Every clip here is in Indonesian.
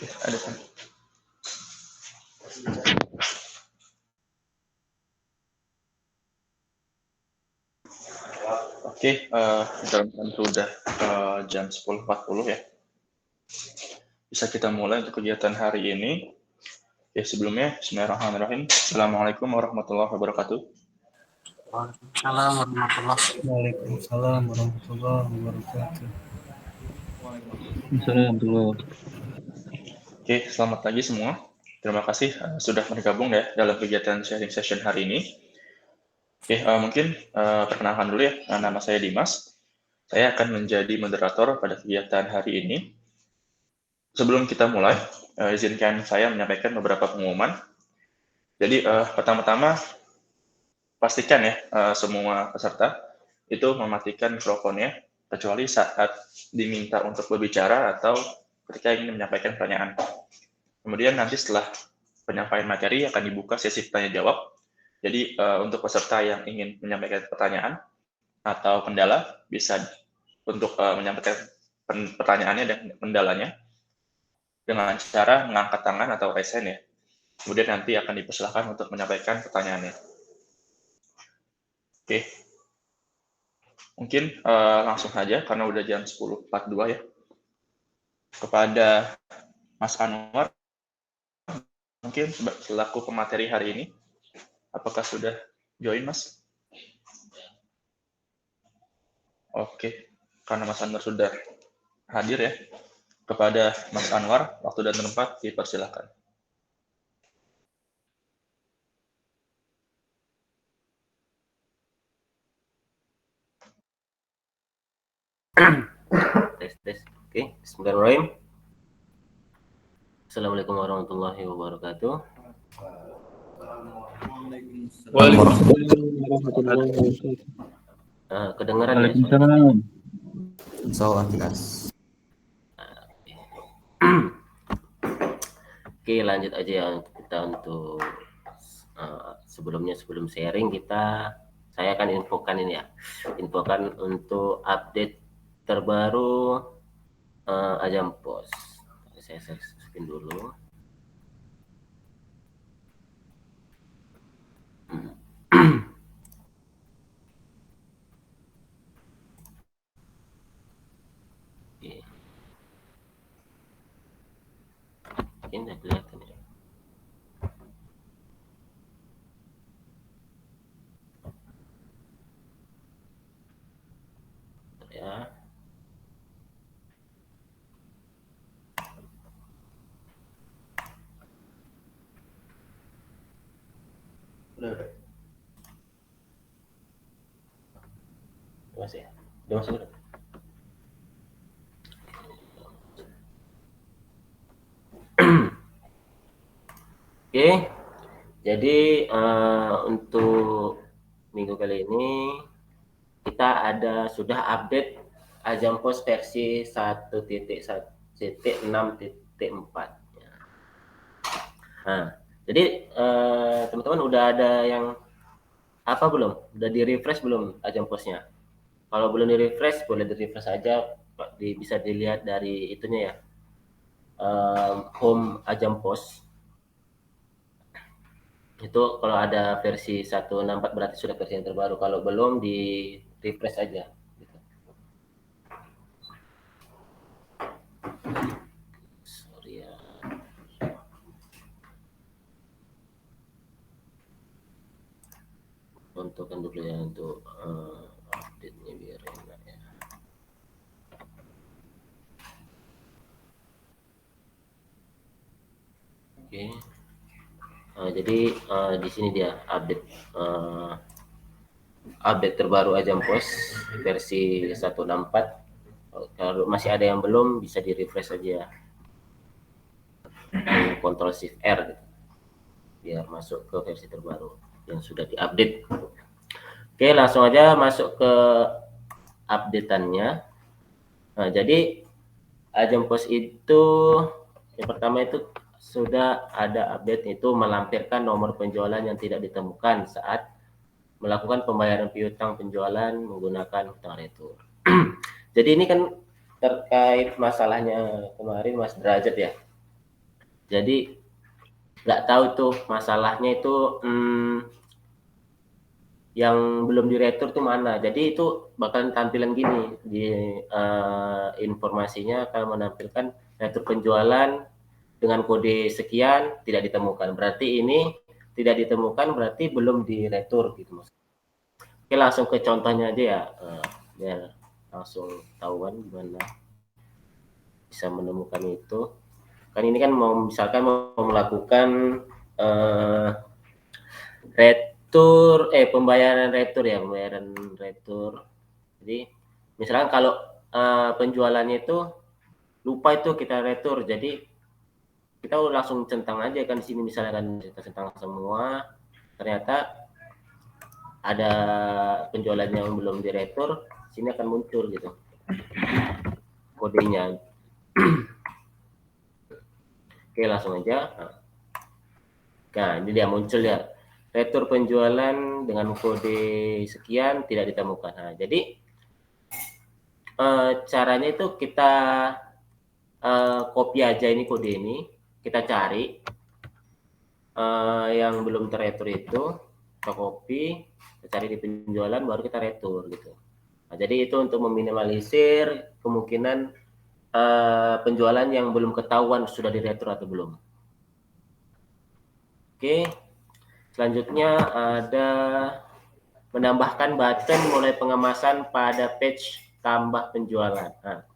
Ada kan? Oke, dalam sudah jam 10.40 ya. Bisa kita mulai untuk kegiatan hari ini. Ya, sebelumnya, bismillahirrahmanirrahim. Assalamualaikum warahmatullahi wabarakatuh. Waalaikumsalam warahmatullahi wabarakatuh. Oke, selamat pagi semua. Terima kasih sudah bergabung ya dalam kegiatan sharing session hari ini. Oke, mungkin perkenalkan dulu ya, nama saya Dimas. Saya akan menjadi moderator pada kegiatan hari ini. Sebelum kita mulai, izinkan saya menyampaikan beberapa pengumuman. Jadi, pertama-tama, pastikan ya semua peserta itu mematikan mikrofonnya, kecuali saat diminta untuk berbicara atau ketika ingin menyampaikan pertanyaan. Kemudian nanti setelah penyampaian materi akan dibuka sesi tanya-jawab. Jadi, untuk peserta yang ingin menyampaikan pertanyaan atau kendala, bisa untuk menyampaikan pertanyaannya dan kendalanya dengan cara mengangkat tangan atau raise hand ya. Kemudian nanti akan dipersilahkan untuk menyampaikan pertanyaannya. Oke, mungkin langsung saja karena udah jam 10.42 ya. Kepada Mas Anwar, mungkin selaku pemateri hari ini, apakah sudah join Mas? Oke, karena Mas Anwar sudah hadir ya. Kepada Mas Anwar, waktu dan tempat dipersilahkan. Tes. Oke, bismillahirrahmanirrahim. Assalamualaikum warahmatullahi wabarakatuh. Waalaikumsalam warahmatullahi wabarakatuh. Kedengaran ya? Soalkas. Oke, lanjut aja ya kita untuk sebelum sharing saya akan infokan ini ya. Infokan untuk update terbaru Ajampos. Saya spin dulu. Ini udah kelihatan ya. Ya. Udah. Masih ya? Udah masuk udah. Oke, jadi untuk minggu kali ini kita sudah update Ajampos versi 1.1.6.4. Nah, jadi teman-teman udah ada yang apa belum? Udah di-refresh belum Ajamposnya? Kalau belum di-refresh, boleh di-refresh aja. Bisa dilihat dari itunya ya. Home Ajampos. Itu kalau ada versi 1.64 berarti sudah versi yang terbaru. Kalau belum, di refresh aja gitu. Sorry ya. Untukkan dulu ya untuk update-nya biar enak ya. Oke. Jadi di sini dia update terbaru Ajampos versi 1.64. Kalau masih ada yang belum, bisa di refresh aja. Ctrl Shift R gitu. Biar masuk ke versi terbaru yang sudah diupdate. Oke, langsung aja masuk ke updateannya. Nah, jadi Ajampos itu yang pertama itu sudah ada update, itu melampirkan nomor penjualan yang tidak ditemukan saat melakukan pembayaran piutang penjualan menggunakan hutang retur. Jadi ini kan terkait masalahnya kemarin Mas Derajat ya. Jadi nggak tahu tuh masalahnya itu yang belum diretur tuh mana. Jadi itu bakalan tampilan gini di informasinya akan menampilkan retur penjualan dengan kode sekian tidak ditemukan. Berarti ini tidak ditemukan berarti belum diretur gitu Mas. Oke, langsung ke contohnya aja ya. Biar langsung tahuan gimana bisa menemukan itu. Kan ini kan misalkan mau melakukan pembayaran retur. Jadi misalkan kalau penjualannya itu lupa itu kita retur, jadi kita langsung centang aja kan di sini, misalkan kita centang semua, ternyata ada penjualan yang belum diretur, sini akan muncul gitu kodenya. Oke, langsung aja. Nah, ini dia muncul ya, retur penjualan dengan kode sekian tidak ditemukan. Nah, jadi caranya itu kita copy aja ini kode ini, kita cari yang belum terretur itu, kita copy, kita cari di penjualan, baru kita retur gitu. Nah, jadi itu untuk meminimalisir kemungkinan penjualan yang belum ketahuan sudah diretur atau belum. Oke, selanjutnya ada menambahkan button mulai pengemasan pada page tambah penjualan. Nah,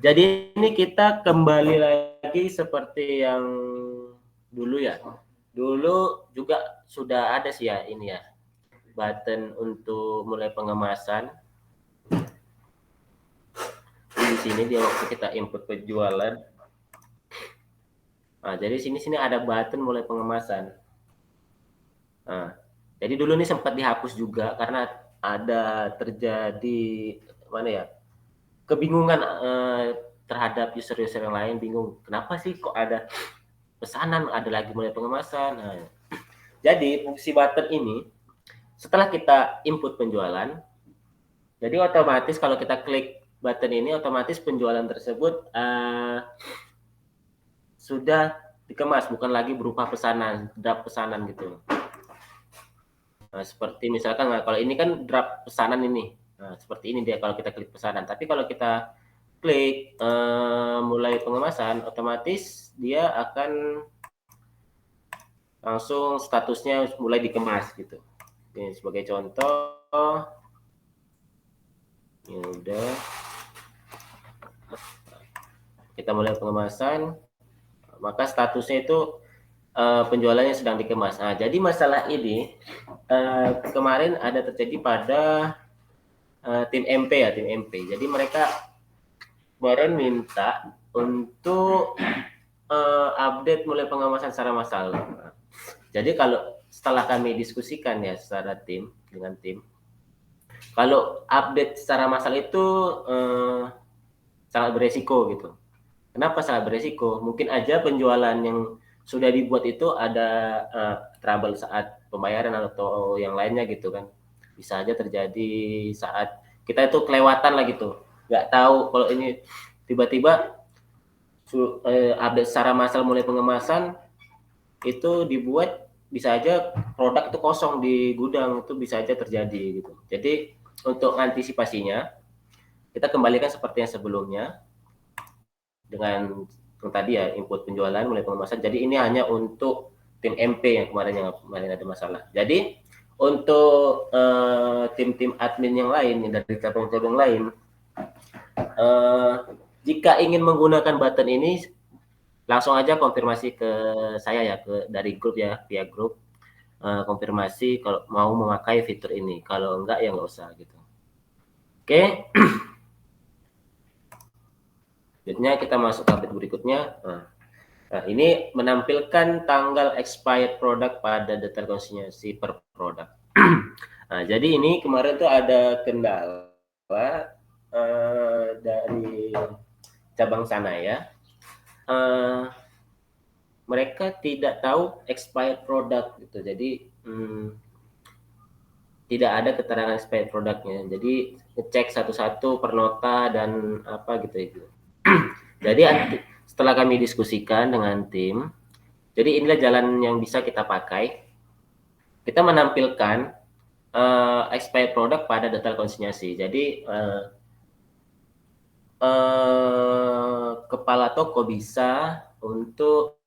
jadi ini kita kembali lagi seperti yang dulu ya. Dulu juga sudah ada sih ya ini ya, button untuk mulai pengemasan. Di sini dia waktu kita input penjualan. Nah, jadi sini ada button mulai pengemasan. Nah, jadi dulu ini sempat dihapus juga karena ada terjadi kebingungan terhadap user-user yang lain, bingung kenapa sih kok ada pesanan ada lagi mulai pengemasan. Nah, jadi fungsi button ini setelah kita input penjualan, jadi otomatis kalau kita klik button ini otomatis penjualan tersebut sudah dikemas, bukan lagi berupa pesanan, draft pesanan gitu. Nah, seperti misalkan kalau ini kan draft pesanan ini. Nah, seperti ini dia kalau kita klik pesanan. Tapi kalau kita klik mulai pengemasan, otomatis dia akan langsung statusnya mulai dikemas gitu. Ini sebagai contoh. Ya udah. Kita mulai pengemasan, maka statusnya itu penjualannya sedang dikemas. Nah, jadi masalah ini kemarin ada terjadi pada tim MP ya, tim MP. Jadi mereka kemarin minta untuk update mulai pengemasan secara massal. Nah, jadi kalau setelah kami diskusikan ya secara tim dengan tim, kalau update secara massal itu sangat beresiko gitu. Kenapa sangat beresiko? Mungkin aja penjualan yang sudah dibuat itu ada trouble saat pembayaran atau yang lainnya gitu kan. Bisa aja terjadi saat kita itu kelewatan lah gitu. Nggak tahu kalau ini tiba-tiba update secara massal mulai pengemasan itu dibuat, bisa aja produk itu kosong di gudang, itu bisa aja terjadi gitu. Jadi untuk antisipasinya kita kembalikan seperti yang sebelumnya dengan yang tadi ya, input penjualan mulai pengemasan. Jadi ini hanya untuk tim MP yang kemarin ada masalah. Jadi untuk tim-tim admin yang lain yang dari cabang-cabang lain, jika ingin menggunakan button ini langsung aja konfirmasi ke saya ya, dari grup ya, via grup, konfirmasi kalau mau memakai fitur ini. Kalau enggak ya nggak usah gitu. Oke. Selanjutnya kita masuk ke update berikutnya. Nah, ini menampilkan tanggal expired produk pada detail konsinyasi per produk. Nah, jadi ini kemarin tuh ada kendala dari cabang sana ya. Mereka tidak tahu expired produk gitu. Jadi tidak ada keterangan expired produknya. Jadi ngecek satu-satu per nota dan apa gitu itu. Jadi setelah kami diskusikan dengan tim, Jadi inilah jalan yang bisa kita pakai. Kita menampilkan expired product pada detail konsinyasi. Jadi kepala toko bisa untuk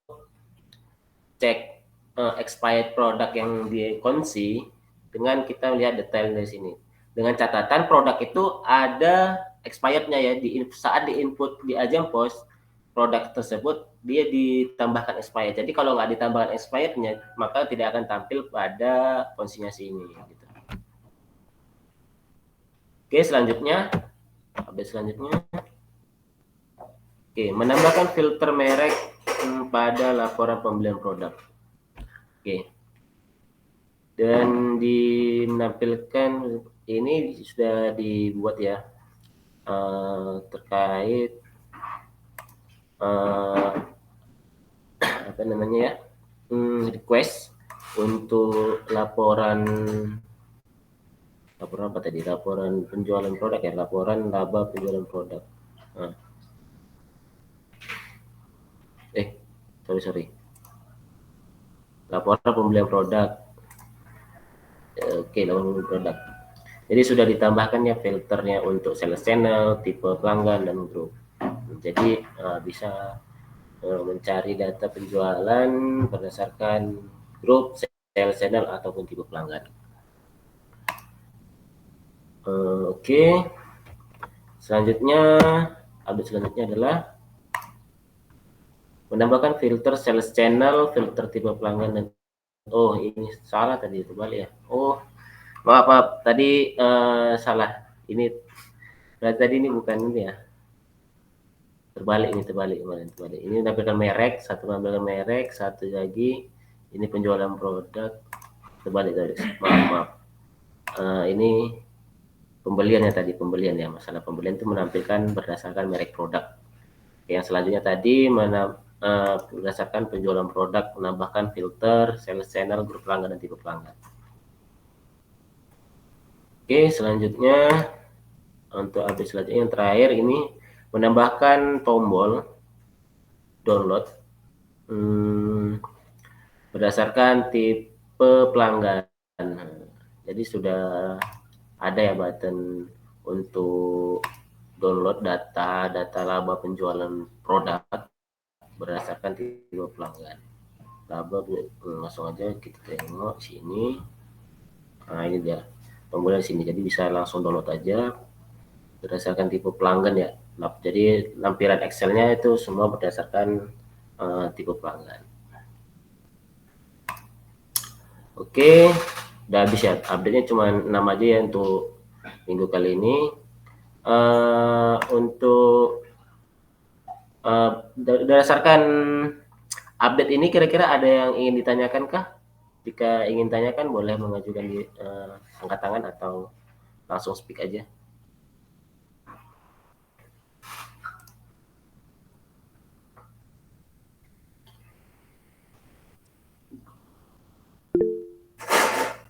cek expired product yang dikonsi dengan kita lihat detail dari sini. Dengan catatan produk itu ada expirednya ya, saat diinput di Ajang Pos, produk tersebut dia ditambahkan expired. Jadi kalau nggak ditambahkan expirednya, maka tidak akan tampil pada konsinyasi ini. Gitu. Oke, selanjutnya, Oke, menambahkan filter merek pada laporan pembelian produk. Oke, dan menampilkan ini sudah dibuat ya terkait apa namanya ya, request untuk laporan apa tadi, laporan penjualan produk ya, laporan laba penjualan produk. Sorry, laporan pembelian produk. Oke, laporan pembelian produk. Jadi sudah ditambahkan ya filternya untuk sales channel, tipe pelanggan, dan grup. Jadi bisa mencari data penjualan berdasarkan grup, sales channel, ataupun tipe pelanggan. Oke. Selanjutnya, update selanjutnya adalah menambahkan filter sales channel, filter tipe pelanggan, dan ini salah tadi, terbalik ya. Maaf, tadi salah. Ini berarti tadi ini bukan ini ya. Terbalik. Ini menampilkan merek, satu lagi ini penjualan produk. Terbalik tadi. Maaf. Ini pembelian ya, masalah pembelian itu menampilkan berdasarkan merek produk. Yang selanjutnya tadi berdasarkan penjualan produk, menambahkan filter sales channel, grup pelanggan, dan tipe pelanggan. Oke, selanjutnya untuk update selanjutnya yang terakhir ini menambahkan tombol download berdasarkan tipe pelanggan. Jadi sudah ada ya button untuk download data laba penjualan produk berdasarkan tipe pelanggan. Laba langsung aja kita tengok sini. Nah, ini dia tombolnya sini. Jadi bisa langsung download aja berdasarkan tipe pelanggan ya. Jadi lampiran Excel-nya itu semua berdasarkan tipe pelanggan. Oke, udah habis ya. Update-nya cuma 6 aja ya untuk minggu kali ini. Untuk berdasarkan update ini, kira-kira ada yang ingin ditanyakan kah? Jika ingin tanyakan, boleh mengajukan di angkat tangan atau langsung speak aja.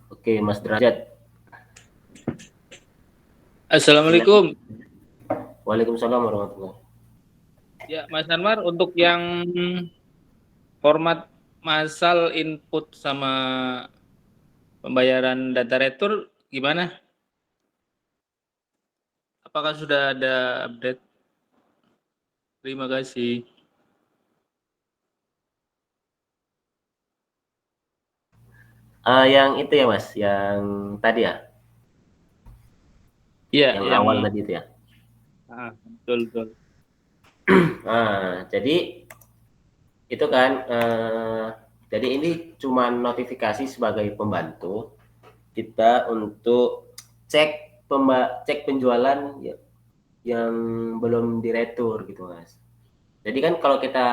Oke, Mas Derajat. Assalamualaikum. Waalaikumsalam warahmatullahi. Ya, Mas Anwar, untuk yang format massal input sama pembayaran data retur gimana? Apakah sudah ada update? Terima kasih. Yang itu ya Mas, yang tadi ya? Iya, yang awal tadi itu ya? Betul. Jadi itu kan, jadi ini cuma notifikasi sebagai pembantu kita untuk cek penjualan yang belum diretur gitu Mas. Jadi kan kalau kita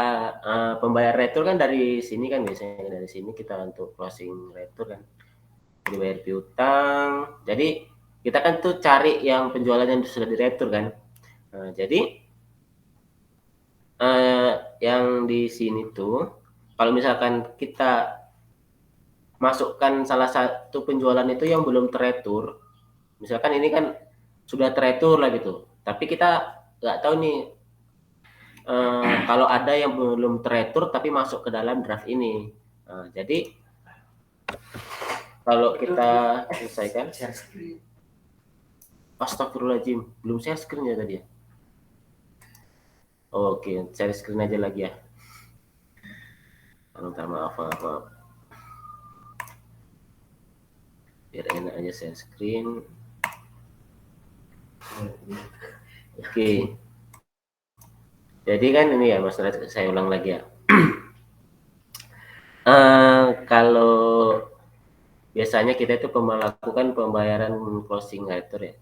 pembayar retur kan dari sini kan, biasanya dari sini kita untuk closing retur kan, dibayar piutang. Jadi kita kan tuh cari yang penjualan yang sudah diretur kan. Jadi yang di sini tuh kalau misalkan kita masukkan salah satu penjualan itu yang belum teretur, misalkan ini kan sudah teretur lah gitu, tapi kita nggak tahu nih kalau ada yang belum teratur tapi masuk ke dalam draft ini. Nah, jadi kalau kita selesaikan, astagfirullahaladzim, belum share screen ya tadi ya. Oke, share screen aja lagi ya. Minta maaf. Biar enak aja share screen. Oke. Jadi kan ini ya Mas Red, saya ulang lagi ya. Kalau biasanya kita itu melakukan pembayaran closing letter ya.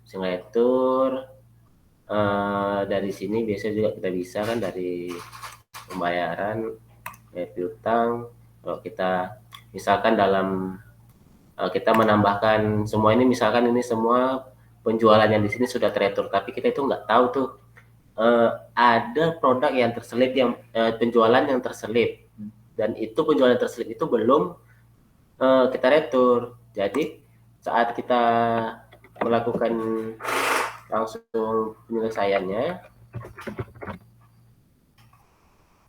Closing letter dari sini biasanya juga kita bisa kan dari pembayaran piutang. Kalau kita misalkan dalam kita menambahkan semua ini, misalkan ini semua penjualan yang di sini sudah teratur, tapi kita itu nggak tahu tuh ada produk yang terselip, yang penjualan yang terselip, dan itu penjualan terselip itu belum kita retur. Jadi saat kita melakukan langsung penyelesaiannya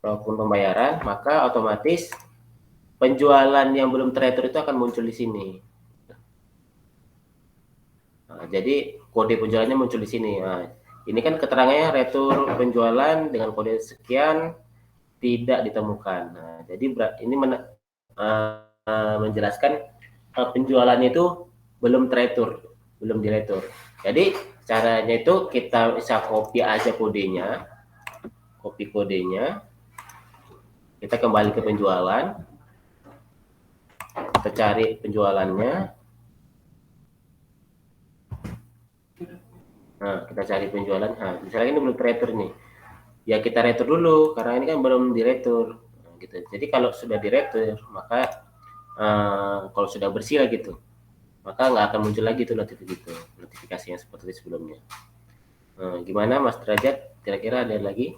maupun pembayaran, maka otomatis penjualan yang belum teratur itu akan muncul di sini. Nah, jadi kode penjualannya muncul di sini. Nah, ini kan keterangannya retur penjualan dengan kode sekian tidak ditemukan. Nah, jadi ini menjelaskan penjualannya itu belum teratur, belum diretur. Jadi caranya itu kita bisa copy aja kodenya, copy kodenya, kita kembali ke penjualan, kita cari penjualannya. Nah, kita cari penjualan. Nah, misalnya ini belum teratur nih. Ya kita retur dulu karena ini kan belum diretur. Nah, gitu. Jadi kalau sudah diretur, maka kalau sudah bersih lah gitu, maka nggak akan muncul lagi tuh notifikasi yang seperti sebelumnya. Gimana Mas Derajat? Kira-kira ada lagi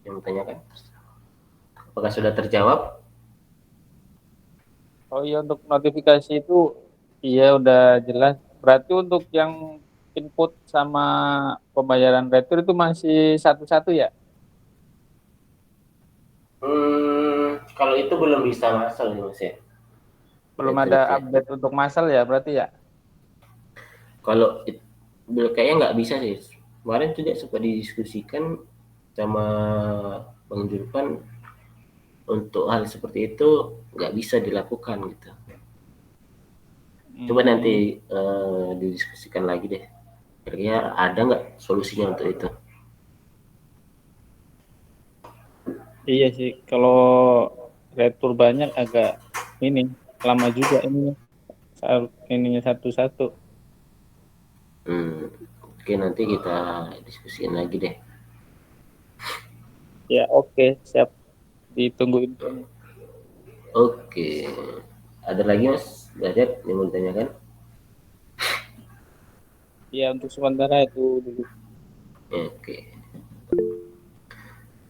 yang bertanyakan? Apakah sudah terjawab? Oh iya, untuk notifikasi itu iya udah jelas. Berarti untuk yang input sama pembayaran retur itu masih satu-satu ya? Kalau itu belum bisa masuk nih Mas ya. Belum ada update untuk masal ya berarti ya? Kalau kayaknya nggak bisa sih. Kemarin juga sempat didiskusikan sama Bang Julpan, untuk hal seperti itu nggak bisa dilakukan gitu. Coba nanti didiskusikan lagi deh. Kira-kira ada nggak solusinya untuk itu? Iya sih, kalau retur banyak agak ini lama juga ininya satu-satu. Oke, nanti kita diskusiin lagi deh. Ya oke, siap, ditunggu infonya. Oke, ada lagi Mas Derajat yang mau ditanyakan? Ya untuk sementara itu dulu.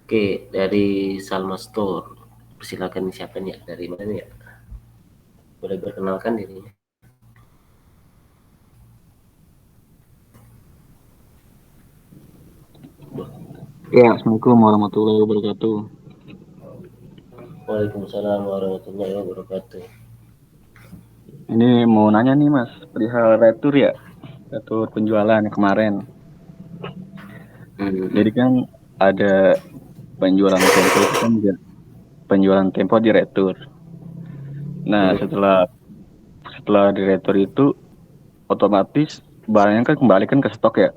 Oke, dari Salma Store, persilakan siapa nih? Dari mana ya? Boleh perkenalkan dirinya. Ya, Assalamualaikum warahmatullahi wabarakatuh. Waalaikumsalam warahmatullahi wabarakatuh. Ini mau nanya nih Mas, perihal retur ya, retur penjualan yang kemarin. Jadi kan ada penjualan tempo itu kan penjualan tempo di retur. Nah setelah di retur itu otomatis barangnya kan kembali kan ke stok ya.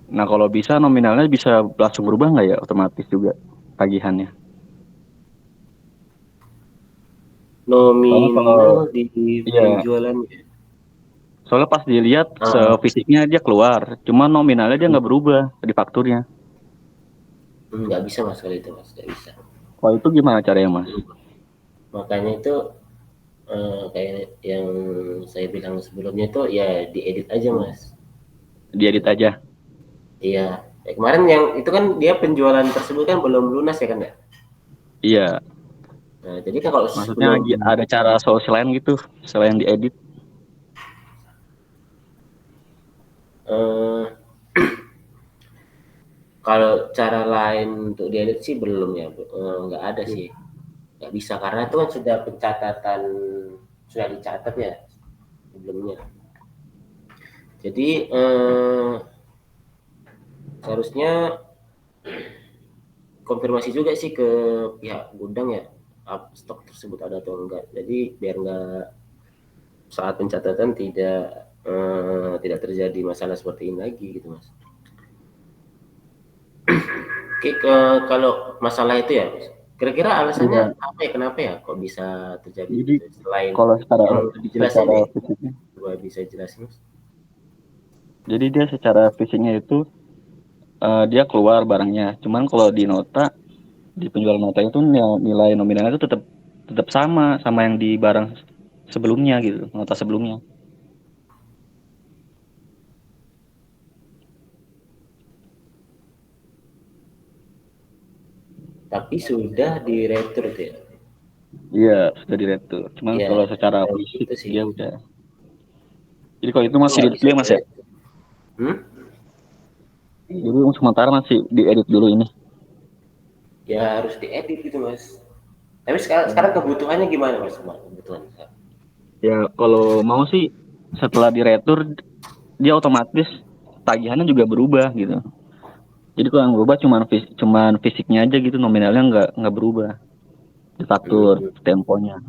Nah kalau bisa nominalnya bisa langsung berubah nggak ya otomatis juga tagihannya? Nominal di penjualannya. Soalnya pas dilihat fisiknya dia keluar, cuma nominalnya dia nggak berubah di fakturnya. Nggak bisa Mas kali itu Mas, nggak bisa. Oh itu gimana caranya Mas? Makanya itu kayak yang saya bilang sebelumnya itu ya diedit aja Mas. Diedit aja? Iya. Kemarin yang itu kan dia penjualan tersebut kan belum lunas ya kan ya? Iya. Nah jadi kan kalau maksudnya ada cara solusi lain gitu selain diedit? Kalau cara lain untuk diedit sih belum ya, nggak ada sih, nggak bisa karena itu kan sudah pencatatan, sudah dicatat ya sebelumnya. Jadi seharusnya konfirmasi juga sih ke pihak gudang ya, stok tersebut ada atau enggak. Jadi biar enggak saat pencatatan tidak terjadi masalah seperti ini lagi gitu Mas. Oke, kalau masalah itu ya, kira-kira alasannya apa ya, kenapa ya kok bisa terjadi? Jadi Selain kalau yang lebih jelasin deh, fisiknya, coba bisa jelasin Mas. jadi dia secara fisiknya itu dia keluar barangnya. Cuman kalau di nota, di penjual nota itu nilai nominalnya itu tetap sama yang di barang sebelumnya gitu, nota sebelumnya. Tapi sudah diretur tuh ya. Iya, sudah diretur. Cuman Ya, kalau secara fisik itu sih. dia udah. Jadi kalau itu masih Nggak di-display bisa Mas ya? Jadi untuk sementara masih diedit dulu ini. Ya harus diedit gitu Mas. Tapi sekarang kebutuhannya gimana Mas? Kebutuhan. Ya kalau mau sih setelah diretur dia otomatis tagihannya juga berubah gitu. Jadi kalau yang berubah cuman fisiknya aja gitu, nominalnya nggak berubah. Diatur temponya.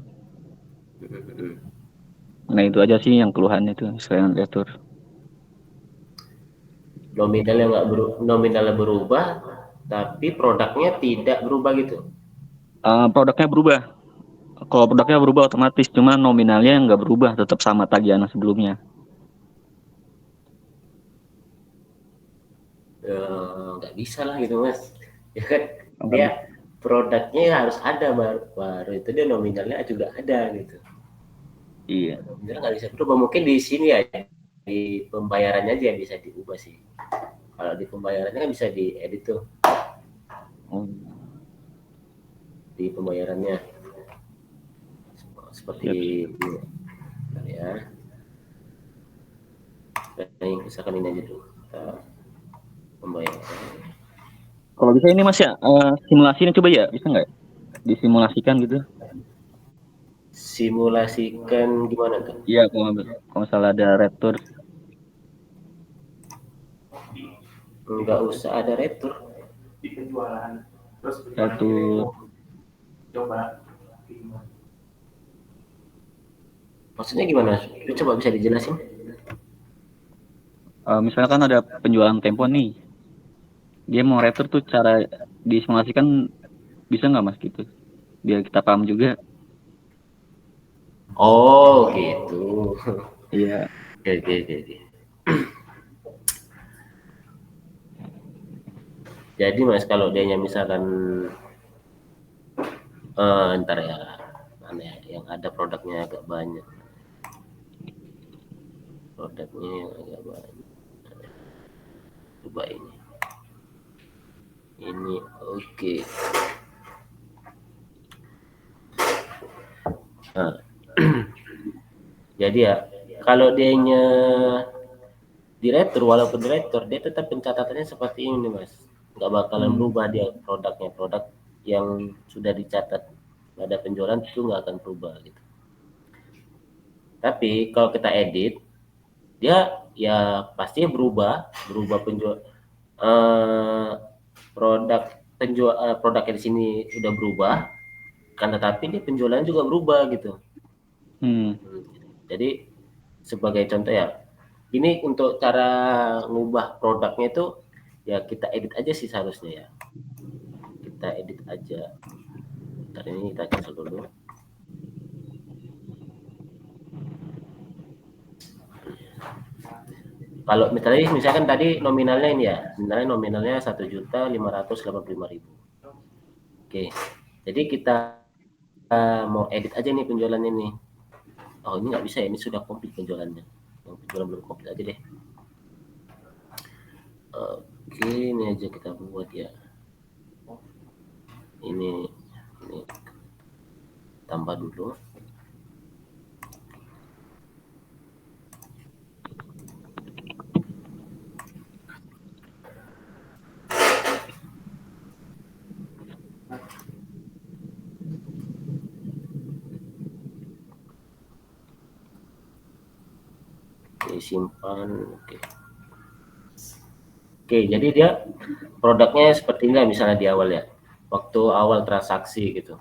Nah itu aja sih yang keluhannya itu selain retur. Nominalnya berubah, tapi produknya tidak berubah gitu. Produknya berubah. Kalau produknya berubah otomatis, cuma nominalnya nggak berubah, tetap sama tagihan sebelumnya. Nggak bisa lah gitu Mas. Ya kan dia produknya harus ada baru itu dia nominalnya juga ada gitu. Iya. Nominalnya nggak bisa berubah. Mungkin di sini ya di pembayarannya aja bisa diubah sih. Kalau di pembayarannya kan bisa diedit tuh. Di pembayarannya seperti ini ya. Yang misalkan ini aja dulu pembayaran. Kalau bisa ini Mas ya, simulasinya coba ya, bisa nggak? Disimulasikan gitu. Simulasikan gimana tuh? Iya, kalau misalnya ada retur. Nggak usah ada retur. Di penjualan. Terus Retur. Coba. Maksudnya gimana? Coba bisa dijelasin? Misalkan ada penjualan tempo nih. Dia mau retur tuh cara disimulasikan bisa nggak Mas gitu? Biar kita paham juga. Oh gitu. Iya. Oke. Jadi Mas kalau dia misalkan ntar ya, mana ya, yang ada produknya agak banyak. Produknya yang agak banyak. Coba ini. Ini oke. Nah. Jadi ya kalau dia diretur, walaupun diretur dia tetap pencatatannya seperti ini Mas, nggak bakalan berubah dia produknya. Produk yang sudah dicatat pada penjualan itu nggak akan berubah gitu. Tapi kalau kita edit dia ya pastinya berubah produknya di sini sudah berubah kan, tetapi dia penjualan juga berubah gitu. Jadi sebagai contoh ya, ini untuk cara ngubah produknya itu ya kita edit aja sih seharusnya ya. Kita edit aja. Ntar ini kita cancel dulu. Kalau misalkan tadi nominalnya ini ya, nominalnya 1.585.000. Oke. Jadi kita mau edit aja nih penjualannya nih. Oh ini nggak bisa ya, ini sudah komplit penjualannya. Yang penjualan belum komplit aja deh. Oke, ini aja kita buat ya. Ini tambah dulu. Disimpan. Oke, jadi dia produknya seperti ini misalnya di awal ya, waktu awal transaksi gitu.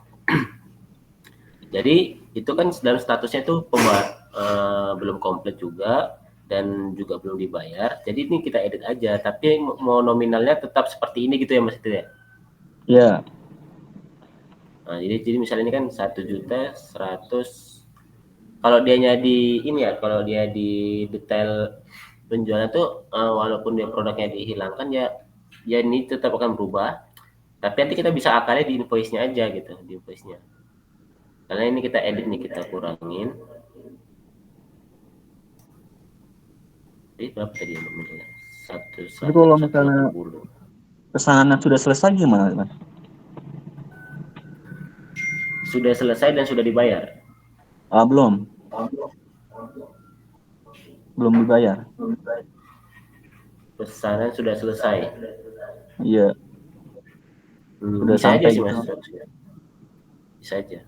Jadi itu kan dalam statusnya itu belum komplit juga dan juga belum dibayar. Jadi ini kita edit aja, tapi mau nominalnya tetap seperti ini gitu ya Mas itu ya? Iya. Nah, jadi misalnya ini kan 1.100.000. Kalau dianya di ini ya, kalau dia di detail penjualan tuh walaupun dia produknya dihilangkan ya ini tetap akan berubah. Tapi nanti kita bisa akalnya di invoice-nya aja gitu, di invoice-nya. Karena ini kita edit nih, kita kurangin. Jadi berapa tadi nominalnya? 1.140. Kalau misalnya pesanan sudah selesai gimana, Mas? Sudah selesai dan sudah dibayar? Belum. Belum dibayar. Pesanan sudah selesai. Iya. Sudah Bisa sampai aja sih gitu. Mas. Bisa aja.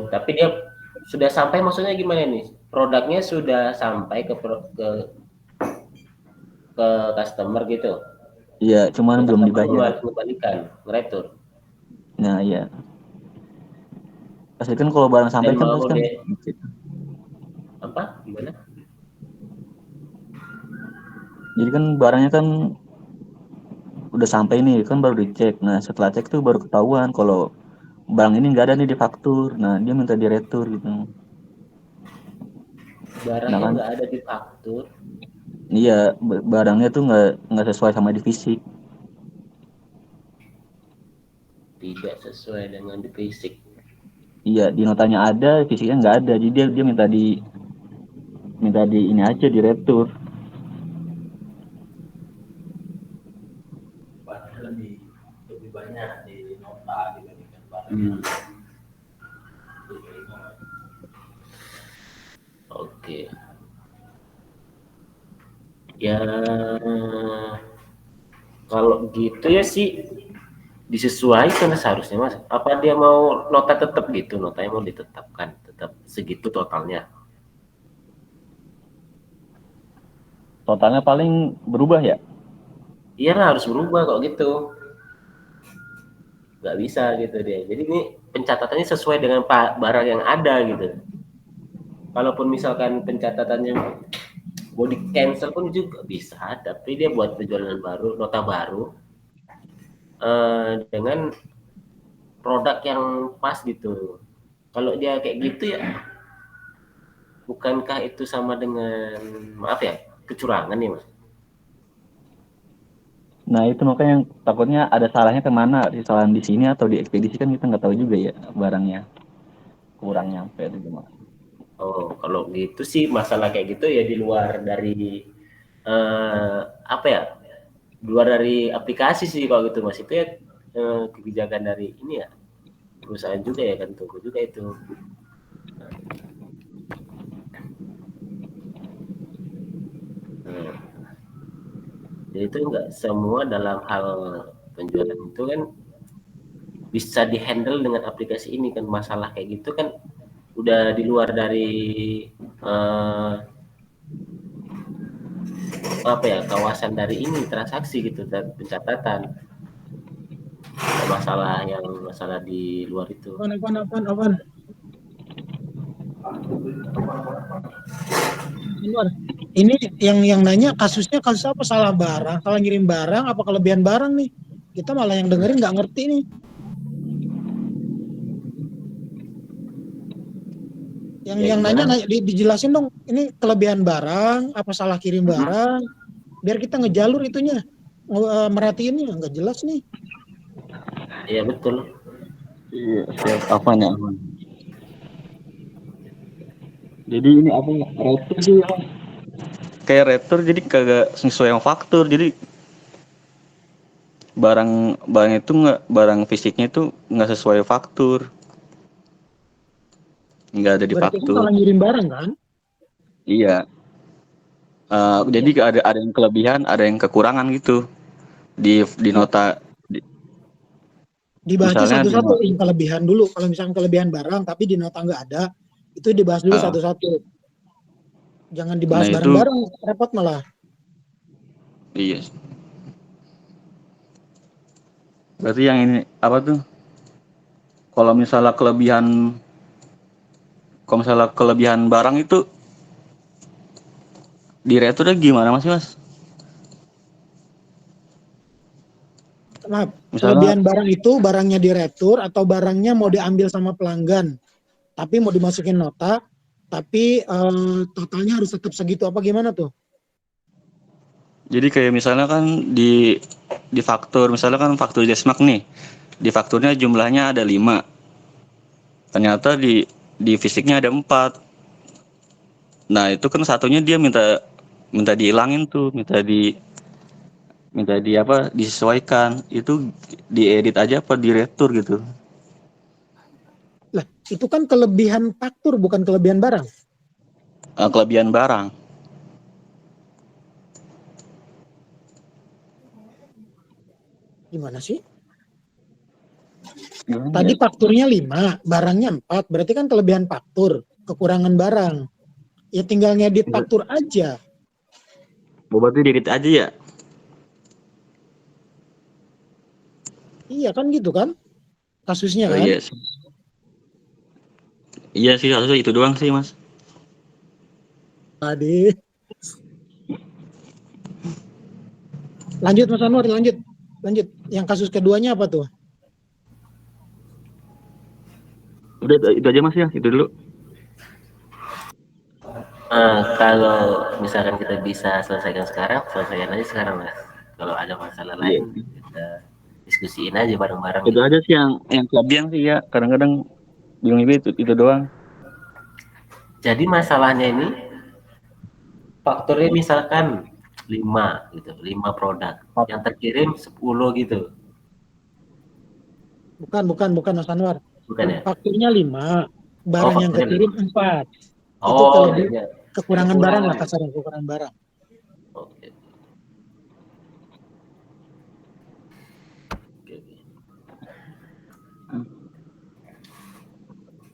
Tapi dia sudah sampai maksudnya gimana nih? Produknya sudah sampai ke customer gitu. Iya, cuman belum dibayar. Kembalikan, retur. Nah, iya. Pasti kan kalau barang sampai kan pasti kan apa? Gimana? Jadi kan barangnya kan udah sampai nih, kan baru dicek. Nah, setelah cek tuh baru ketahuan kalau barang ini nggak ada nih di faktur. Nah, dia minta diretur gitu. Barangnya nggak ada di faktur. Iya, barangnya tuh nggak sesuai sama di fisik. Tidak sesuai dengan di fisik. Iya, di notanya ada, fisiknya nggak ada. Jadi dia minta di ini aja di retur. Lebih banyak di nota dibandingkan barang. Oke. Ya kalau gitu ya sih disesuaikan seharusnya Mas. Apa dia mau nota tetap gitu, notanya mau ditetapkan tetap segitu totalnya? Totalnya paling berubah ya? Iya harus berubah kok gitu. Nggak bisa gitu dia. Jadi ini pencatatannya sesuai dengan barang yang ada gitu. Kalaupun misalkan pencatatannya mau di cancel pun juga bisa, tapi dia buat penjualan baru, nota baru dengan produk yang pas gitu. Kalau dia kayak gitu ya, bukankah itu sama dengan maaf ya kecurangan nih Mas? Nah itu makanya takutnya ada salahnya kemana, kesalahan di sini atau di ekspedisi kan kita nggak tahu juga ya barangnya kurang nyampe itu gimana. Oh kalau gitu sih masalah kayak gitu ya di luar dari apa ya, di luar dari aplikasi sih kalau gitu Mas. Itu ya kebijakan dari ini ya perusahaan juga ya kan, tunggu juga itu. Jadi itu enggak semua dalam hal penjualan itu kan bisa dihandle dengan aplikasi ini kan. Masalah kayak gitu kan udah di luar dari apa ya, kawasan dari ini transaksi gitu dan pencatatan. Ada masalah di luar itu. Apaan? Ini yang nanya kasus apa? Salah barang, salah ngirim barang, apa kelebihan barang nih? Kita malah yang dengerin nggak ngerti nih. Yang nanya dijelasin dong, ini kelebihan barang, apa salah kirim barang, biar kita ngejalur itunya, merhatiinnya nggak jelas nih. Iya betul. Iya, siap apanya? Jadi ini apa ya? Retur sih ya. Kayak retur jadi kagak sesuai yang faktur. Jadi barang itu barang fisiknya itu nggak sesuai faktur. Nggak ada di berarti faktur. Kan salah ngirim barang kan? Iya. Jadi ada yang kelebihan, ada yang kekurangan gitu. di nota Dibahasnya misalnya di satu-satu yang kelebihan dulu. Kalau misalkan kelebihan barang tapi di nota nggak ada, itu dibahas dulu satu-satu. Jangan dibahas Nah, itu bareng-bareng, repot malah. iya. Berarti yang ini apa tuh? Kalau misalnya kelebihan barang itu di returnya gimana Mas? Maaf, Misalnya kelebihan barang itu barangnya diretur atau barangnya mau diambil sama pelanggan, tapi mau dimasukin nota, tapi totalnya harus tetap segitu apa gimana tuh? jadi kayak misalnya kan di faktur, misalnya kan faktur Desmak nih. Di fakturnya jumlahnya ada 5. Ternyata di fisiknya ada 4. Nah, itu kan satunya dia minta dihilangin tuh, minta di apa disesuaikan. Itu diedit aja apa diretur gitu. Lah, itu kan kelebihan faktur bukan kelebihan barang. Kelebihan barang. Gimana sih? Gimana Tadi ya? fakturnya 5, barangnya 4, berarti kan kelebihan faktur, kekurangan barang. Ya tinggal ngedit faktur aja. Berarti diedit aja ya? Iya kan gitu kan? Kasusnya Oh kan? iya sih. Iya sih, harusnya itu doang sih, Mas. Tadi. Lanjut Mas Anwar, lanjut. Lanjut. Yang kasus keduanya apa tuh? Udah itu aja Mas ya, itu dulu. Kalau misalkan kita bisa selesaikan sekarang, selesaikan aja sekarang Mas. Kalau ada masalah Iya. lain, kita diskusiin aja bareng-bareng. Itu aja sih yang kelebihan sih ya. Kadang-kadang bingung juga itu doang. Jadi masalahnya ini fakturnya misalkan 5 gitu, 5 produk. Yang terkirim 10 gitu. Bukan Mas Anwar. Bukan ya? Fakturnya 5, barang yang fakturnya kekirim 5. 4. Itu Oh, kelebihan, kekurangan barang lah kasarnya, kekurangan barang. Oke.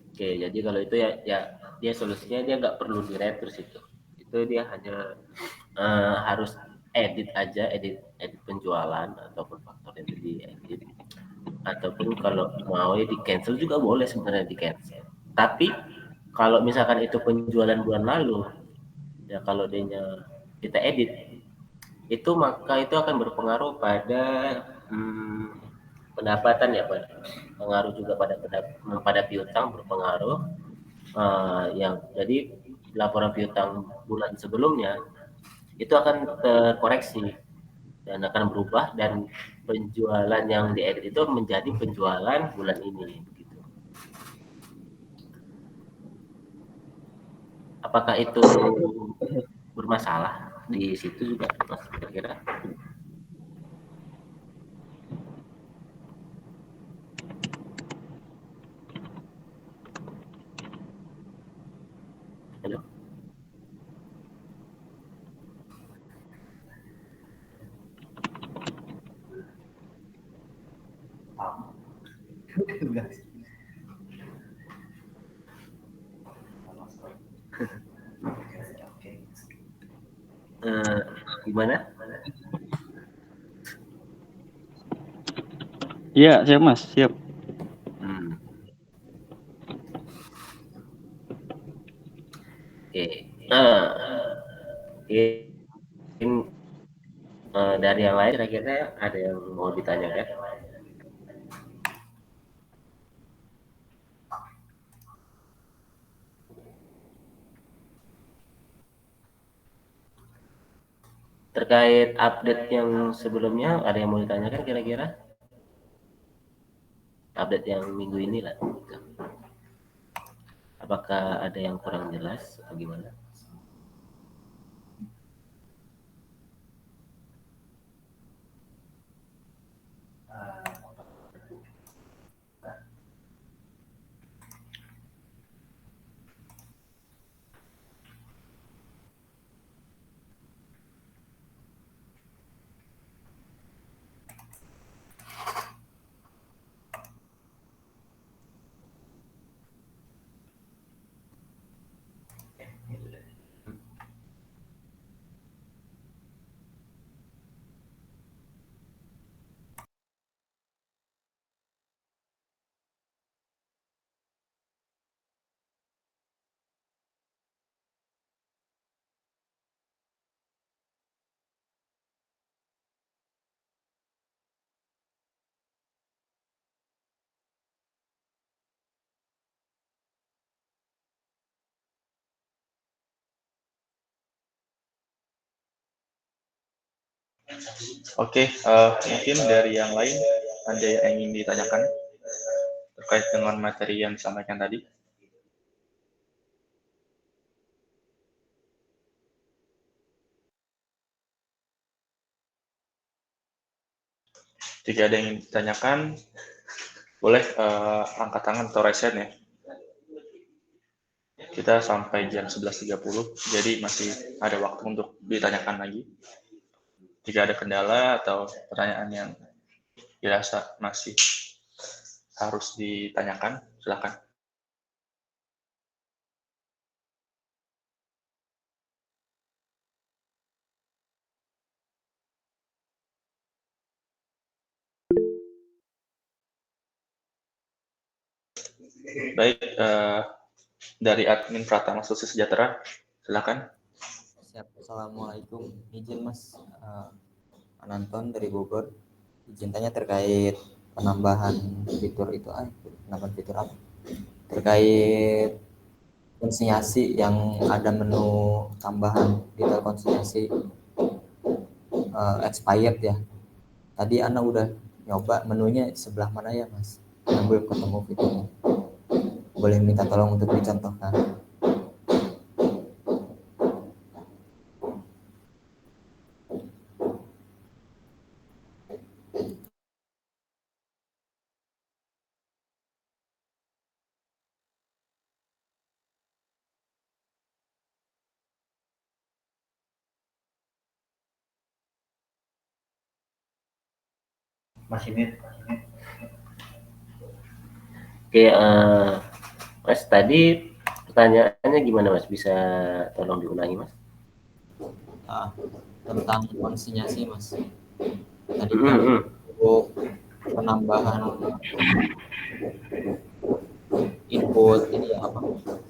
Oke, jadi kalau itu ya dia solusinya dia nggak perlu diretur situ. Itu dia hanya harus edit aja, edit penjualan ataupun faktor itu diedit. Ataupun kalau mau di cancel juga boleh sebenarnya di cancel. Tapi kalau misalkan itu penjualan bulan lalu, ya kalau kita edit, itu maka itu akan berpengaruh pada pendapatan ya, pengaruh juga pada piutang berpengaruh. Yang jadi laporan piutang bulan sebelumnya itu akan terkoreksi dan akan berubah dan penjualan yang diedit itu menjadi penjualan bulan ini begitu. Apakah itu bermasalah di situ juga Mas kira-kira? Halo? Gimana? Iya, siap Mas, siap. Oke. Dari yang lain kira-kira ada yang mau ditanyakan? Terkait update yang sebelumnya ada yang mau ditanyakan kira-kira? Update yang minggu ini lah. Apakah ada yang kurang jelas atau gimana? Oke, mungkin dari yang lain ada yang ingin ditanyakan terkait dengan materi yang disampaikan tadi? Jika ada yang ingin ditanyakan, boleh angkat tangan atau raise hand ya. Kita sampai jam 11.30, jadi masih ada waktu untuk ditanyakan lagi. Jika ada kendala atau pertanyaan yang dirasa masih harus ditanyakan, silakan. Baik, dari admin Pratama Sosial Sejahtera, silakan. Siap. Assalamualaikum. Izin Mas Ananton dari Bogor. Izin tanya terkait penambahan fitur itu, penambahan fitur apa? Terkait konsinyasi yang ada menu tambahan detail konsinyasi expired ya. Tadi Ana udah nyoba menunya sebelah mana ya Mas? Yang belum ketemu fiturnya. Boleh minta tolong untuk dicontohkan. Masih ini. Oke, Mas tadi pertanyaannya gimana Mas? Bisa tolong diulangi Mas? Tentang konsinyasi Mas. Tadi kan untuk penambahan input ini ya apa?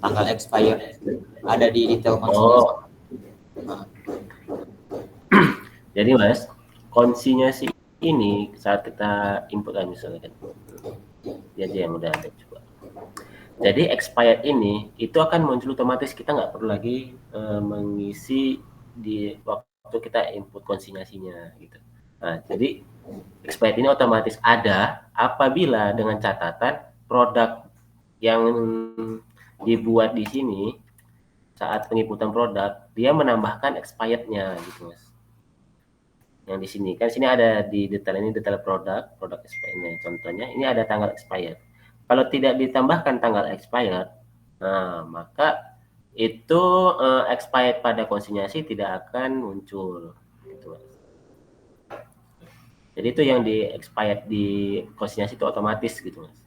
Tanggal expired ada di detail konsinyasi. Jadi Mas, konsinyasi ini saat kita input misalnya kan, dia aja yang udah ada coba. Jadi expired ini itu akan muncul otomatis, kita nggak perlu lagi mengisi di waktu kita input konsinyasinya gitu. Nah, jadi expired ini otomatis ada apabila dengan catatan produk yang dibuat di sini saat penginputan produk dia menambahkan expirednya gitu Mas. Yang di sini kan sini ada di detail ini detail produk expirednya. Contohnya ini ada tanggal expired. Kalau tidak ditambahkan tanggal expired, nah maka itu expired pada konsinyasi tidak akan muncul. Gitu. Jadi itu yang di expired di konsinyasi itu otomatis gitu Mas.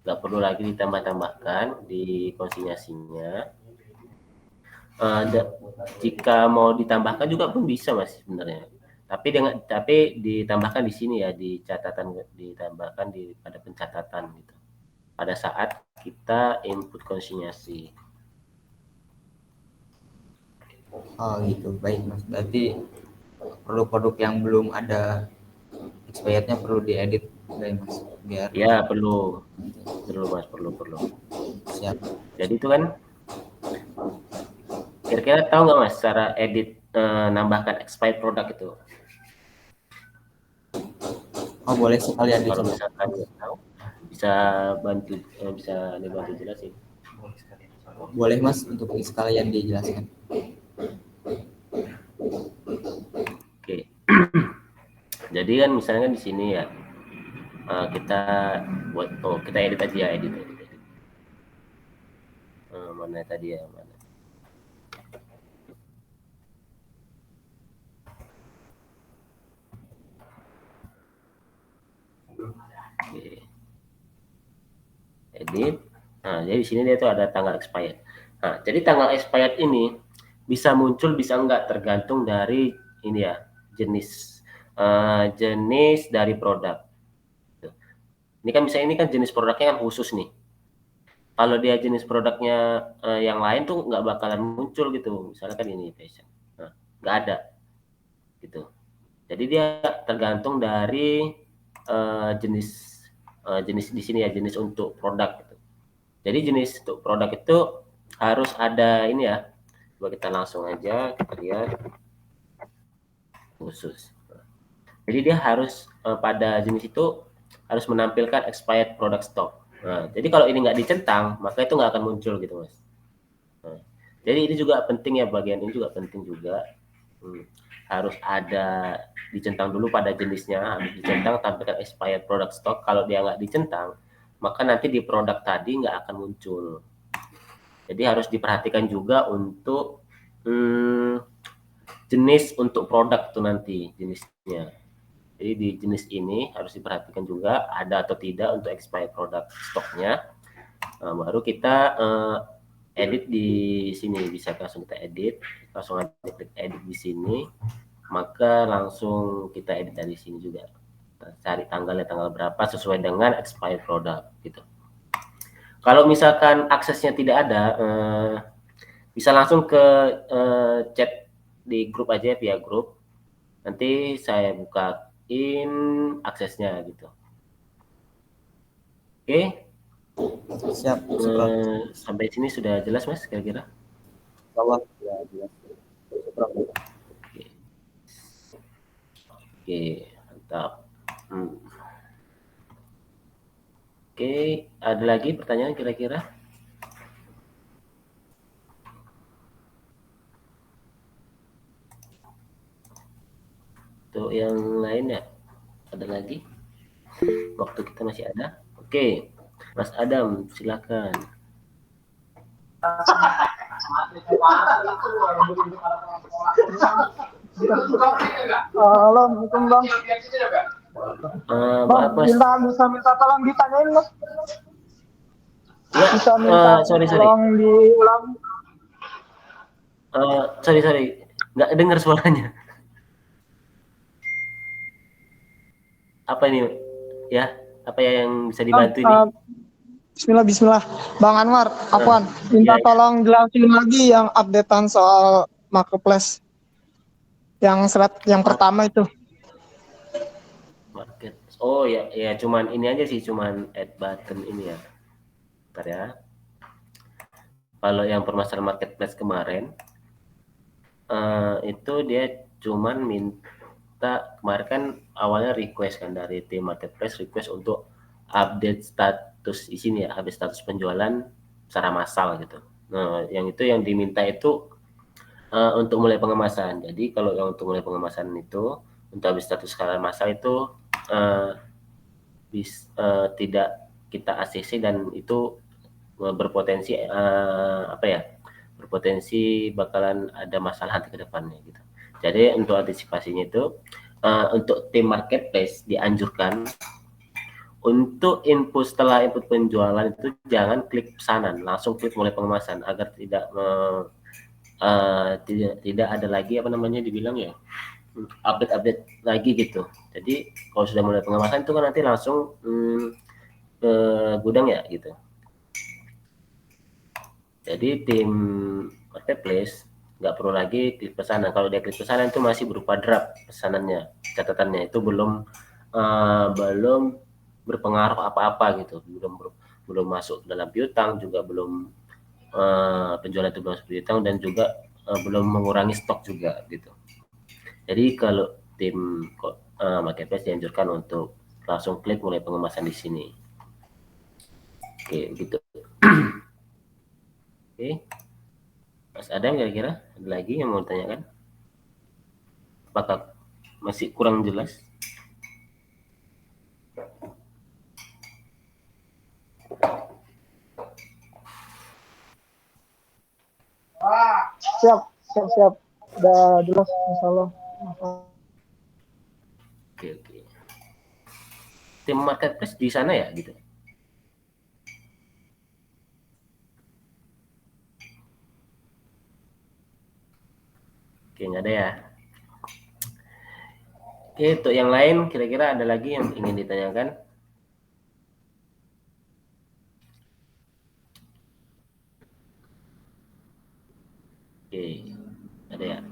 Nggak perlu lagi ditambah-tambahkan di konsinyasinya. Jika mau ditambahkan juga pun bisa Mas sebenarnya. Tapi ditambahkan di sini ya, di catatan, ditambahkan pada pencatatan gitu. Pada saat kita input konsinyasi. Oh gitu, baik Mas. Berarti produk-produk yang belum ada expirednya perlu diedit, baik Mas. Biar ya perlu Mas, perlu. Siap. Jadi itu kan kira-kira tahu nggak Mas cara edit nambahkan expired produk itu? Oh boleh sekalian Kalau dicoba. misalkan tahu, bisa dibantu jelasin. Boleh Mas, untuk sekalian dijelaskan. Oke. Jadi kan misalnya di sini ya kita buat kita edit aja edit. Mana tadi ya mana? Oke. Edit. Nah, jadi di sini dia tuh ada tanggal expired. Nah, jadi tanggal expired ini bisa muncul bisa enggak tergantung dari ini ya, jenis dari produk. Ini kan misalnya ini kan jenis produknya kan khusus nih. Kalau dia jenis produknya yang lain tuh nggak bakalan muncul gitu. Misalnya kan ini fashion. Nah, nggak ada gitu. Jadi dia tergantung dari jenis di sini ya, jenis untuk produk gitu. Jadi jenis untuk produk itu harus ada ini ya. Coba kita langsung aja kita lihat. khusus. Jadi dia harus pada jenis itu harus menampilkan expired product stock. Nah, jadi kalau ini nggak dicentang, maka itu nggak akan muncul gitu, Mas. Nah, jadi ini juga penting ya, bagian ini juga penting juga. Harus ada dicentang dulu pada jenisnya, habis dicentang tampilkan expired product stock. Kalau dia nggak dicentang, maka nanti di produk tadi nggak akan muncul. Jadi harus diperhatikan juga untuk jenis untuk produk tuh nanti jenisnya. Jadi di jenis ini harus diperhatikan juga ada atau tidak untuk expired product stoknya. Nah, baru kita edit di sini, bisa langsung kita edit, langsung aja klik edit di sini, maka langsung kita edit dari sini juga. Kita cari tanggalnya tanggal berapa sesuai dengan expired product gitu. Kalau misalkan aksesnya tidak ada, bisa langsung ke chat di grup aja via grup. Nanti saya bukain aksesnya gitu. Oke. Siap. Sampai sini sudah jelas, Mas, kira-kira? Bawah ya jelas. Oke, mantap. Oke, ada lagi pertanyaan kira-kira? Untuk yang lain ya, ada lagi? Waktu kita masih ada. Oke, Mas Adam, silakan. Halo, Assalamualaikum Bang. Bang, Mas. bisa minta tolong ditanyain Mas? Ya, bisa minta tolong diulang. Sorry, nggak dengar suaranya. Apa ini? Ya, apa yang bisa dibantu ini? Bismillah. Bang Anwar, Afwan, minta tolong jelasin lagi yang updatean soal marketplace. Yang pertama itu. Market. Oh ya, cuman ini aja sih, cuman add button ini ya. Bentar ya. Kalau yang permasalahan marketplace kemarin, itu dia cuman minta, kemarin kan awalnya request kan dari tim marketplace, request untuk update status di sini ya, update status penjualan secara massal gitu. Nah, yang diminta itu untuk mulai pengemasan. Jadi kalau yang untuk mulai pengemasan itu untuk update status skala massal itu tidak kita ACC dan itu berpotensi berpotensi bakalan ada masalah nanti ke depannya gitu. Jadi untuk antisipasinya itu untuk tim marketplace dianjurkan untuk setelah input penjualan itu jangan klik pesanan, langsung klik mulai pengemasan agar tidak ada lagi dibilang ya update lagi gitu. Jadi kalau sudah mulai pengemasan itu kan nanti langsung ke gudang ya gitu. Jadi tim marketplace nggak perlu lagi klik pesanan. Kalau dia klik pesanan itu masih berupa draft pesanannya, catatannya itu belum berpengaruh apa-apa gitu, belum masuk dalam piutang, juga belum penjualan itu belum masuk piutang, dan juga belum mengurangi stok juga gitu. Jadi kalau tim marketplace dianjurkan untuk langsung klik mulai pengemasan di sini. Oke, gitu. Oke, Mas Adam, kira-kira ada lagi yang mau ditanyakan? Apakah masih kurang jelas? Siap. Udah jelas, insyaallah. Oke. Tim marketplace di sana ya gitu. Oke, nggak ada ya. Oke, untuk yang lain kira-kira ada lagi yang ingin ditanyakan? Oke, ada ya.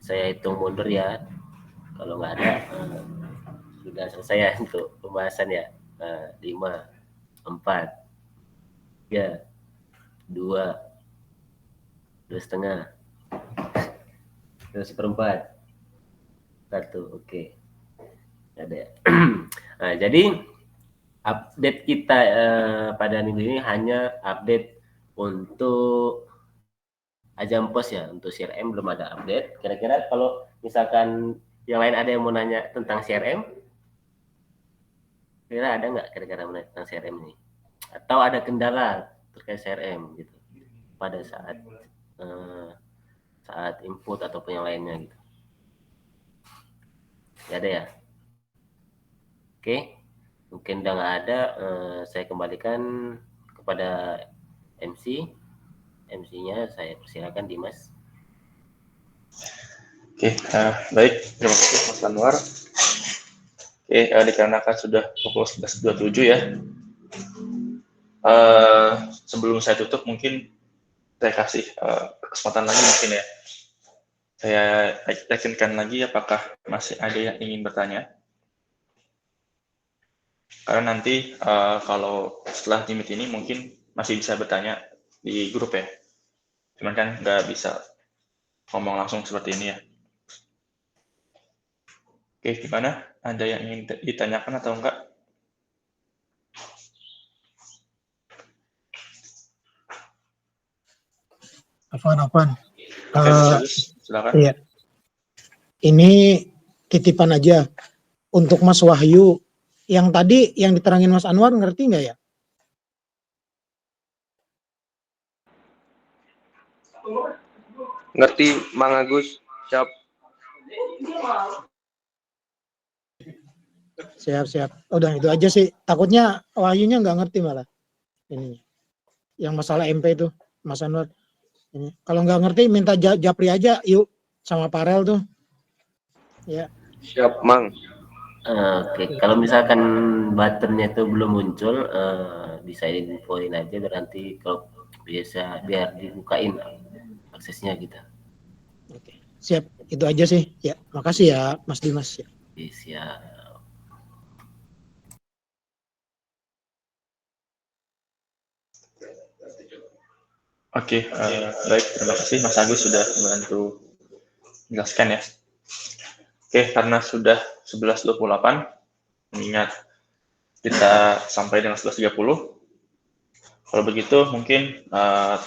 Saya hitung mundur ya. Kalau nggak ada, sudah selesai ya untuk pembahasan ya. 5, 4, 3, 2,5. seperempat. Satu, oke. Ada. Nah, jadi update kita pada minggu ini hanya update untuk Ajang Pos ya. Untuk CRM belum ada update. Kira-kira kalau misalkan yang lain ada yang mau nanya tentang CRM, kira ada nggak kira-kira menanya tentang CRM ini? Atau ada kendala terkait CRM gitu pada saat input ataupun yang lainnya gitu? Ya ada ya? Oke, mungkin udah nggak ada, saya kembalikan kepada MC. MC-nya saya persilakan Dimas. Oke, baik. Terima kasih Mas Anwar. Oke, dikarenakan sudah pukul 11.27 ya. Sebelum saya tutup, mungkin saya kasih kesempatan lagi mungkin ya. Saya yakinkan lagi apakah masih ada yang ingin bertanya. Karena nanti kalau setelah Meet ini mungkin masih bisa bertanya di grup ya. Cuman kan nggak bisa ngomong langsung seperti ini ya. Oke, gimana? Ada yang ingin ditanyakan atau enggak? Afwan. Oke, silakan. Iya. Ini titipan aja untuk Mas Wahyu. Yang tadi yang diterangin Mas Anwar ngerti nggak ya? Ngerti, Mang Agus. Siap. Siap. Udah itu aja sih. Takutnya Wahyunya nggak ngerti malah. Ini yang masalah MP itu, Mas Anwar. Ini kalau nggak ngerti minta Japri aja, yuk sama Parel tuh. Ya. Siap, Mang. Oke, kalau misalkan buttonnya itu belum muncul, bisa infoin aja nanti kalau biasa biar dibukain aksesnya gitu. Oke, siap. Itu aja sih. Ya, makasih ya Mas Dimas. Ya. Siap. Oke, baik. Terima kasih Mas Agus sudah membantu menjelaskan ya. Oke, karena sudah 11.28, mengingat kita sampai dengan 11.30. Kalau begitu mungkin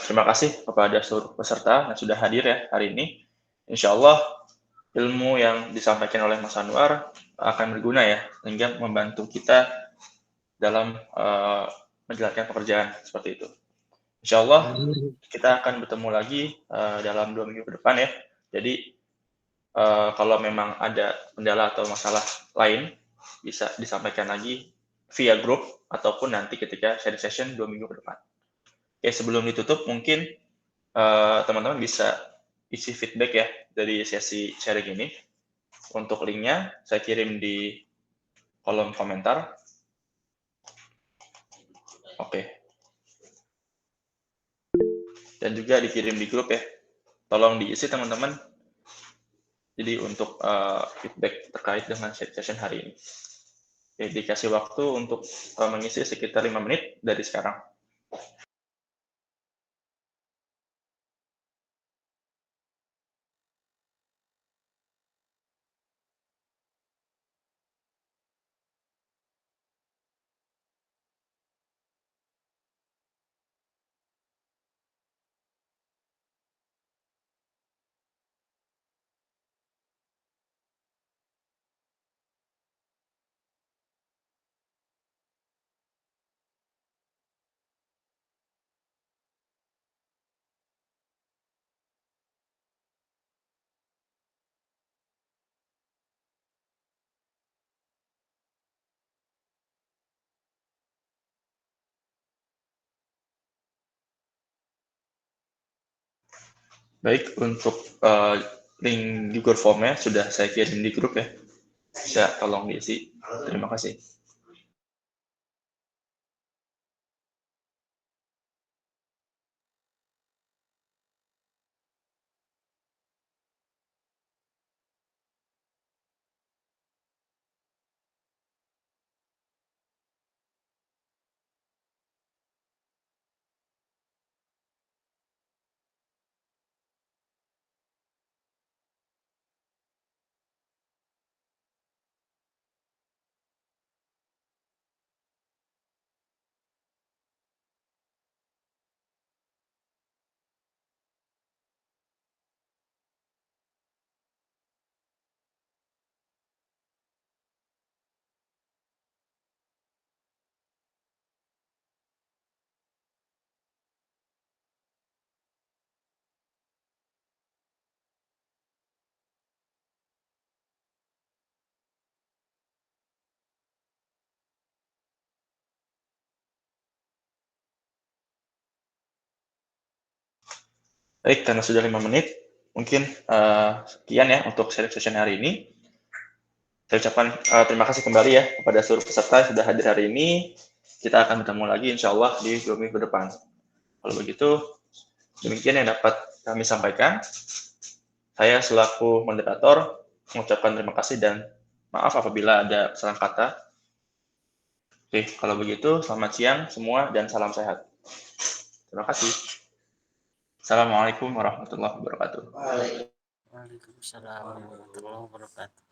terima kasih kepada seluruh peserta yang sudah hadir ya hari ini. Insya Allah ilmu yang disampaikan oleh Mas Anwar akan berguna ya, sehingga membantu kita dalam menjalankan pekerjaan seperti itu. Insya Allah kita akan bertemu lagi dalam 2 minggu ke depan ya. Jadi kalau memang ada kendala atau masalah lain, bisa disampaikan lagi via grup ataupun nanti ketika sharing session 2 minggu ke depan. Oke, sebelum ditutup mungkin teman-teman bisa isi feedback ya dari sesi sharing ini. Untuk linknya saya kirim di kolom komentar. Oke. Dan juga dikirim di grup ya. Tolong diisi teman-teman. Jadi untuk feedback terkait dengan session hari ini. Oke, dikasih waktu untuk mengisi sekitar 5 menit dari sekarang. Baik, untuk link Google Form-nya sudah saya kirim di grup ya. Bisa tolong diisi. Terima kasih. Baik, karena sudah 5 menit, mungkin sekian ya untuk sharing session hari ini. Saya ucapkan terima kasih kembali ya kepada seluruh peserta yang sudah hadir hari ini. Kita akan bertemu lagi insya Allah di 2 minggu depan. Kalau begitu, demikian yang dapat kami sampaikan. Saya selaku moderator mengucapkan terima kasih dan maaf apabila ada kesalahan kata. Oke, kalau begitu selamat siang semua dan salam sehat. Terima kasih. Assalamualaikum warahmatullahi wabarakatuh. Waalaikumsalam warahmatullahi wabarakatuh.